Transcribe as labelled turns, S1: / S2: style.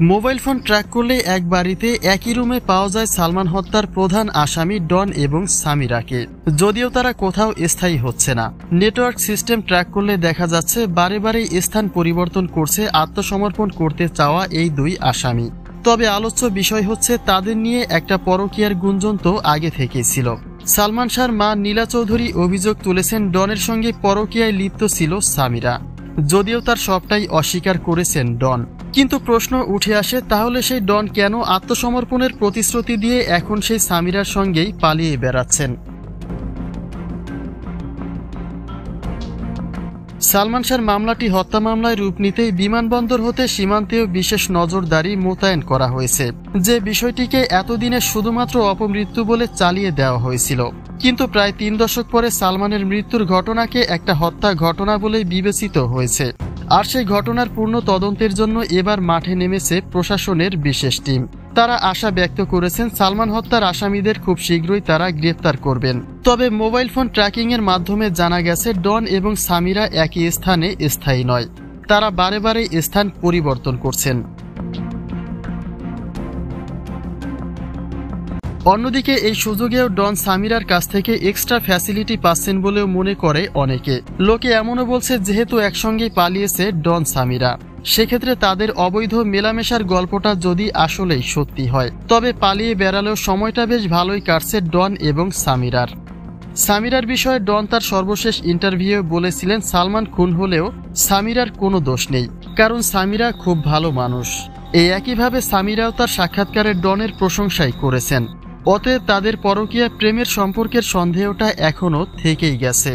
S1: Mobile phone track করলে এক বাড়িতে একই রুমে পাওয়া যায় সালমান হত্যার প্রধান আসামি ডন এবং সামিরাকে, যদিও তারা কোথাও স্থায়ী হচ্ছে না। নেটওয়ার্ক সিস্টেম ট্র্যাক করলে দেখা যাচ্ছে বারে বারে স্থান পরিবর্তন করছে আত্মসমর্পণ করতে চাওয়া এই দুই আসামি। তবে আলোচ্য বিষয় হচ্ছে তাদের নিয়ে একটা পরকীয়ার গুঞ্জন তো আগে থেকেই ছিল। সালমান শাহর মা নীলা চৌধুরী অভিযোগ তুলেছেন ডনের সঙ্গে পরকীয়ায় লিপ্ত ছিল সামিরা, যদিও তার সবটাই অস্বীকার করেছেন ডন। কিন্তু প্রশ্ন উঠে আসে, তাহলে সেই ডন কেন আত্মসমর্পণের প্রতিশ্রুতি দিয়ে এখন সেই সামিরার সঙ্গেই পালিয়ে বেড়াচ্ছেন? সালমান শাহর মামলাটি হত্যা মামলায় রূপ নিতেই বিমানবন্দর হতে সীমান্তেও বিশেষ নজরদারি মোতায়েন করা হয়েছে, যে বিষয়টিকে এতদিনে শুধুমাত্র অপমৃত্যু বলে চালিয়ে দেওয়া হয়েছিল। কিন্তু প্রায় ৩ দশক পরে সালমানের মৃত্যুর ঘটনাকে একটা হত্যা ঘটনা বলেই বিবেচিত হয়েছে। আর সেই ঘটনার পূর্ণ তদন্তের জন্য এবার মাঠে নেমেছে প্রশাসনের বিশেষ টিম। তারা আশা ব্যক্ত করেছেন সালমান হত্যার আসামিদের খুব শীঘ্রই তারা গ্রেফতার করবেন। তবে মোবাইল ফোন ট্র্যাকিং এর মাধ্যমে জানা গেছে ডন এবং সামিরা একই স্থানে স্থায়ী নয়, তারা বারে বারে স্থান পরিবর্তন করছেন। অন্যদিকে এই সুযোগেও ডন সামিরার কাছ থেকে এক্সট্রা ফ্যাসিলিটি পাচ্ছেন বলেও মনে করে অনেকে। লোকে এমনও বলছে, যেহেতু একসঙ্গেই পালিয়েছে ডন সামিরা, সেক্ষেত্রে তাদের অবৈধ মেলামেশার গল্পটা যদি আসলেই সত্যি হয়, তবে পালিয়ে বেড়ালেও সময়টা বেশ ভালোই কাটছে ডন এবং সামিরার। সামিরার বিষয়ে ডন তার সর্বশেষ ইন্টারভিউ বলেছিলেন, সালমান খুন হলেও সামিরার কোনো দোষ নেই, কারণ সামিরা খুব ভালো মানুষ। এই একইভাবে সামিরাও তার সাক্ষাৎকারে ডনের প্রশংসাই করেছেন। অতএব তাদের পরকীয়া প্রেমের সম্পর্কের সন্দেহটা এখনও থেকেই গেছে।